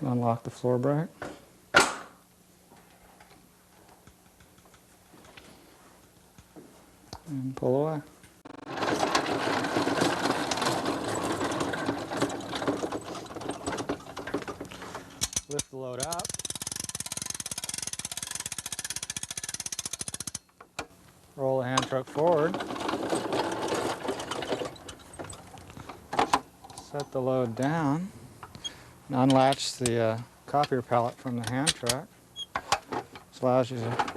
Unlock the floor brake. And pull away. Lift the load up. Roll the hand truck forward. Set the load down. And unlatch the copier pallet from the hand truck. This allows you to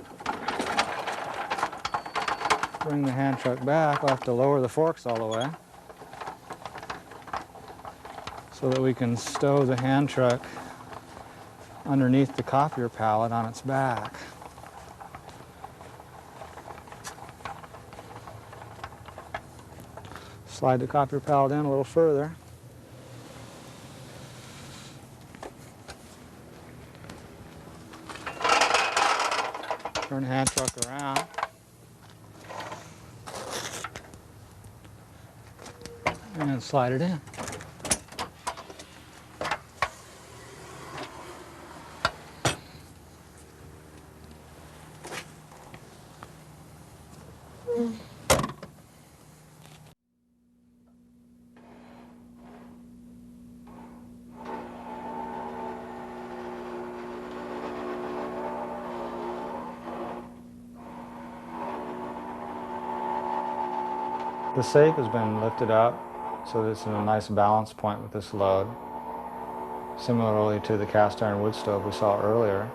bring the hand truck back. We'll have to lower the forks all the way so that we can stow the hand truck underneath the copier pallet on its back. Slide the copier pallet in a little further. Turn the hand truck around. And slide it in. The safe has been lifted up so that it's in a nice balance point with this load, similarly to the cast iron wood stove we saw earlier.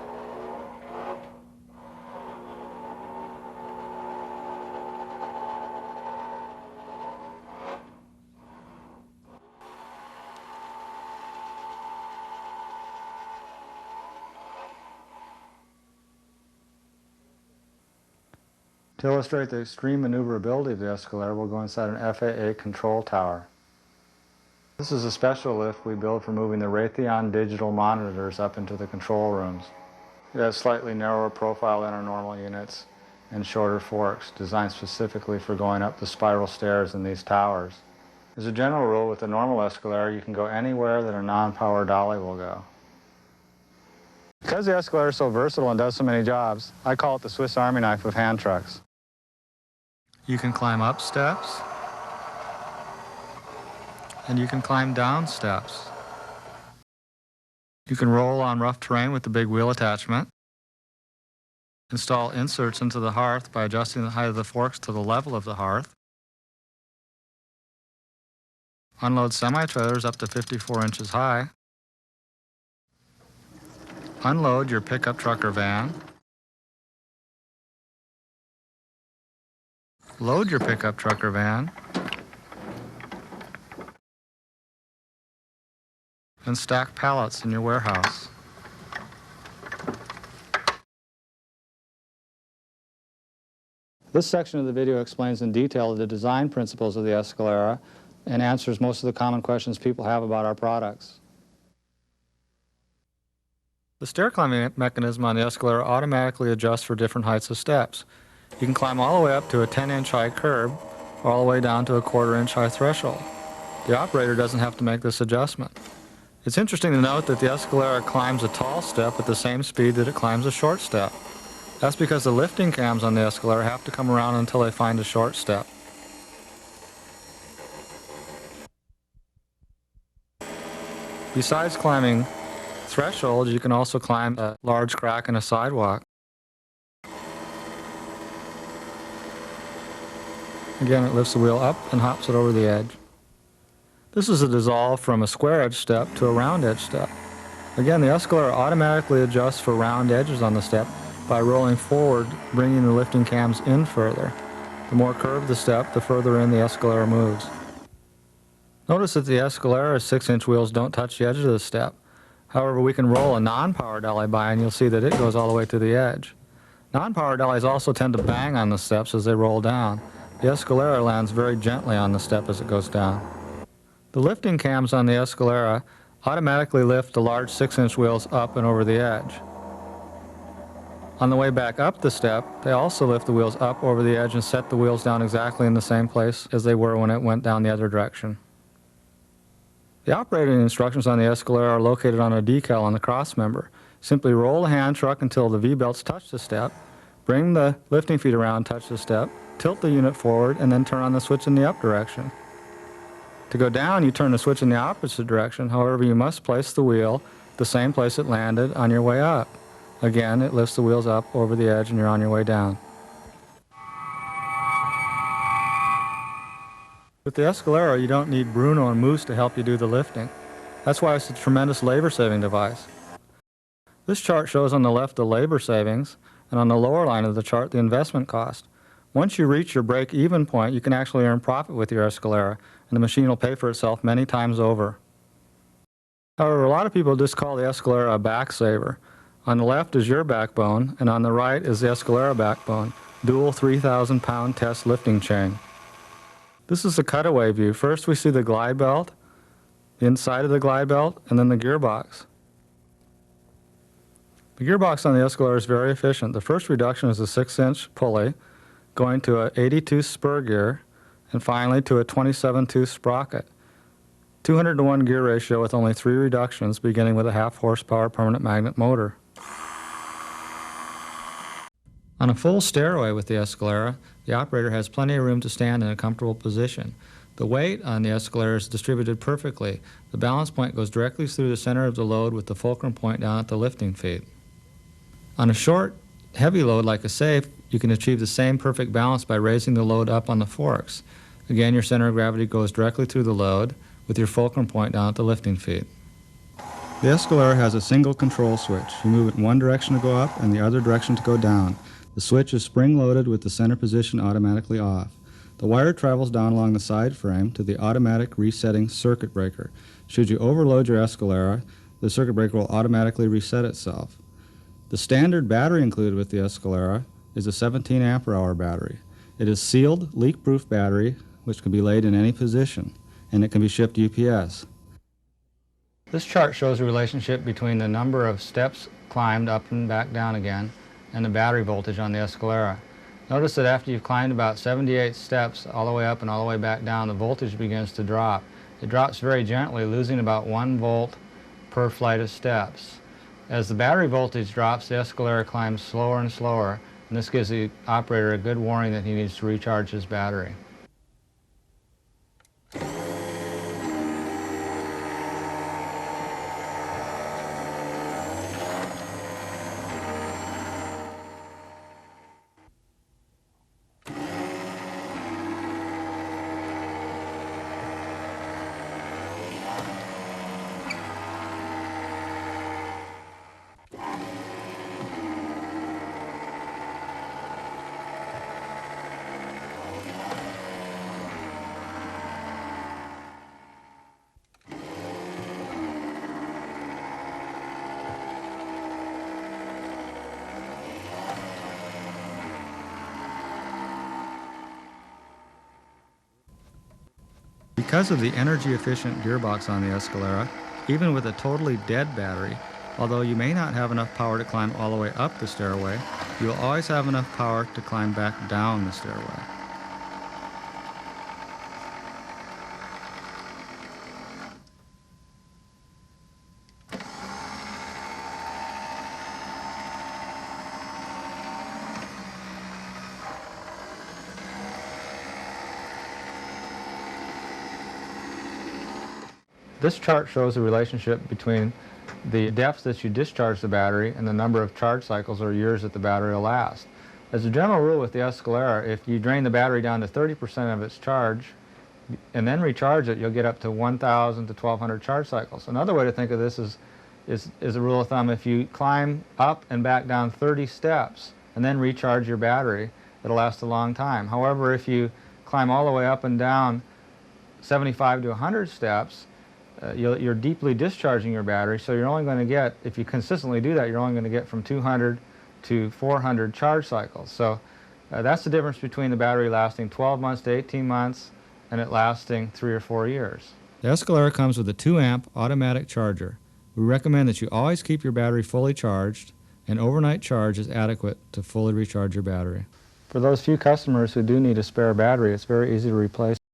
To illustrate the extreme maneuverability of the escalator, we'll go inside an FAA control tower. This is a special lift we build for moving the Raytheon digital monitors up into the control rooms. It has slightly narrower profile than our normal units and shorter forks, designed specifically for going up the spiral stairs in these towers. As a general rule, with a normal escalator, you can go anywhere that a non-power dolly will go. Because the escalator is so versatile and does so many jobs, I call it the Swiss Army knife of hand trucks. You can climb up steps, and you can climb down steps. You can roll on rough terrain with the big wheel attachment, install inserts into the hearth by adjusting the height of the forks to the level of the hearth, unload semi-trailers up to 54 inches high, unload your pickup truck or van, load your pickup truck or van, and stack pallets in your warehouse. This section of the video explains in detail the design principles of the Escalera and answers most of the common questions people have about our products. The stair climbing mechanism on the Escalera automatically adjusts for different heights of steps. You can climb all the way up to a 10-inch high curb or all the way down to a 1/4-inch high threshold. The operator doesn't have to make this adjustment. It's interesting to note that the Escalera climbs a tall step at the same speed that it climbs a short step. That's because the lifting cams on the Escalera have to come around until they find a short step. Besides climbing thresholds, you can also climb a large crack in a sidewalk. Again, it lifts the wheel up and hops it over the edge. This is a dissolve from a square edge step to a round edge step. Again, the Escalera automatically adjusts for round edges on the step by rolling forward, bringing the lifting cams in further. The more curved the step, the further in the Escalera moves. Notice that the Escalera's 6-inch wheels don't touch the edge of the step. However, we can roll a non-power dolly by and you'll see that it goes all the way to the edge. Non-power dollies also tend to bang on the steps as they roll down. The Escalera lands very gently on the step as it goes down. The lifting cams on the Escalera automatically lift the large 6-inch wheels up and over the edge. On the way back up the step, they also lift the wheels up over the edge and set the wheels down exactly in the same place as they were when it went down the other direction. The operating instructions on the Escalera are located on a decal on the cross member. Simply roll the hand truck until the V-belts touch the step, bring the lifting feet around, touch the step, tilt the unit forward, and then turn on the switch in the up direction. To go down, you turn the switch in the opposite direction. However, you must place the wheel the same place it landed on your way up. Again, it lifts the wheels up over the edge and you're on your way down. With the Escalera, you don't need Bruno and Moose to help you do the lifting. That's why it's a tremendous labor-saving device. This chart shows on the left the labor savings, and on the lower line of the chart the investment cost. Once you reach your break-even point, you can actually earn profit with your Escalera, and the machine will pay for itself many times over. However, a lot of people just call the Escalera a back saver. On the left is your backbone, and on the right is the Escalera backbone, dual 3,000-pound test lifting chain. This is the cutaway view. First we see the glide belt, the inside of the glide belt, and then the gearbox. The gearbox on the Escalera is very efficient. The first reduction is a 6-inch pulley, going to an 82 spur gear, and finally to a 27-tooth sprocket. 200-to-1 gear ratio with only 3 reductions, beginning with a half-horsepower permanent magnet motor. On a full stairway with the Escalera, the operator has plenty of room to stand in a comfortable position. The weight on the Escalera is distributed perfectly. The balance point goes directly through the center of the load with the fulcrum point down at the lifting feet. On a short, heavy load like a safe, you can achieve the same perfect balance by raising the load up on the forks. Again, your center of gravity goes directly through the load with your fulcrum point down at the lifting feet. The Escalera has a single control switch. You move it in one direction to go up and the other direction to go down. The switch is spring-loaded with the center position automatically off. The wire travels down along the side frame to the automatic resetting circuit breaker. Should you overload your Escalera, the circuit breaker will automatically reset itself. The standard battery included with the Escalera is a 17 ampere-hour battery. It is sealed, leak-proof battery which can be laid in any position, and it can be shipped UPS. This chart shows a relationship between the number of steps climbed up and back down again and the battery voltage on the Escalera. Notice that after you've climbed about 78 steps all the way up and all the way back down, the voltage begins to drop. It drops very gently, losing about 1 volt per flight of steps. As the battery voltage drops, the Escalera climbs slower and slower, and this gives the operator a good warning that he needs to recharge his battery. Because of the energy-efficient gearbox on the Escalera, even with a totally dead battery, although you may not have enough power to climb all the way up the stairway, you will always have enough power to climb back down the stairway. This chart shows the relationship between the depth that you discharge the battery and the number of charge cycles or years that the battery will last. As a general rule with the Escalera, if you drain the battery down to 30% of its charge and then recharge it, you'll get up to 1,000 to 1,200 charge cycles. Another way to think of this is a rule of thumb: if you climb up and back down 30 steps and then recharge your battery, it'll last a long time. However, if you climb all the way up and down 75 to 100 steps, you're deeply discharging your battery, so you're only going to get, if you consistently do that, you're only going to get from 200 to 400 charge cycles. So that's the difference between the battery lasting 12 months to 18 months and it lasting 3 or 4 years. The Escalera comes with a 2-amp automatic charger. We recommend that you always keep your battery fully charged. An overnight charge is adequate to fully recharge your battery. For those few customers who do need a spare battery, it's very easy to replace.